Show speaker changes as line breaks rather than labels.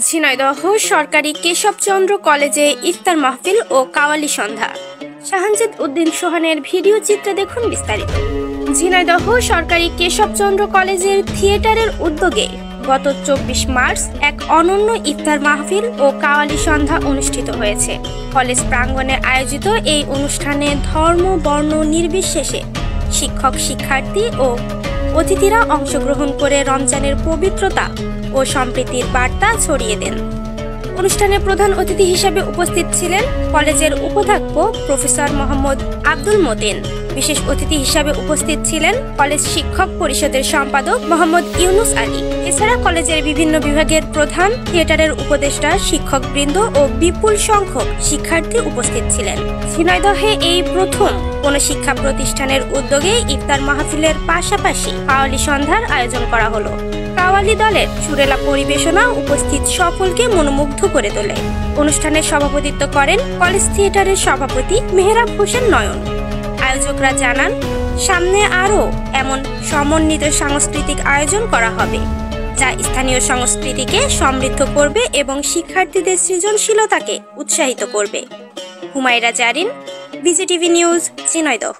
ঝিনাইদহ সরকারি কেশবচন্দ্র কলেজে ইফতার মাহফিল ও কাওয়ালি সন্ধ্যা। শাহানজিদ উদ্দিন সোহানের ভিডিও চিত্রে দেখুন বিস্তারিত। ঝিনাইদহ সরকারি কেশবচন্দ্র কলেজের থিয়েটারের উদ্যোগে গত 24 মার্চ এক অনন্য ইফতার মাহফিল ও কাওয়ালি সন্ধ্যা অনুষ্ঠিত হয়েছে। কলেজ প্রাঙ্গণে আয়োজিত এই অনুষ্ঠানে ধর্ম বর্ণ নির্বিশেষে শিক্ষক শিক্ষার্থী ও অতিথিরা অংশগ্রহণ করে রমজানের পবিত্রতা ও সম্প্রীতির বার্তা ছড়িয়ে দেন। অনুষ্ঠানে প্রধান অতিথি হিসেবে উপস্থিত ছিলেন কলেজের উপাধ্যক্ষ প্রফেসর মোহাম্মদ আব্দুল মতিন। বিশেষ অতিথি হিসেবে উপস্থিত ছিলেন কলেজ শিক্ষক পরিষদের সম্পাদক মোহাম্মদ ইউনুস আলী। এছাড়া কলেজের বিভিন্ন বিভাগের প্রধান, থিয়েটারের উপদেষ্টা, শিক্ষকবৃন্দ ও বিপুল সংখ্যক শিক্ষার্থী উপস্থিত ছিলেন। ঝিনাইদহে এই প্রথম কোনো শিক্ষা প্রতিষ্ঠানের উদ্যোগে ইফতার মাহফিলের পাশাপাশি কাওয়ালি সন্ধ্যার আয়োজন করা হলো। কাওয়ালি দলের সুরেলা পরিবেশনা উপস্থিত সকলকে মনোমুগ্ধ করে তোলে। অনুষ্ঠানে সভাপতিত্ব করেন কলেজ থিয়েটারের সভাপতি মেহরাব হোসেন নয়ন। আয়োজকরা জানান, সামনে আরও এমন সমন্বিত সাংস্কৃতিক আয়োজন করা হবে, যা স্থানীয় সংস্কৃতিকে সমৃদ্ধ করবে এবং শিক্ষার্থীদের সৃজনশীলতাকে উৎসাহিত করবে। Humaira Jarin, BGTV news, Jhenaidah.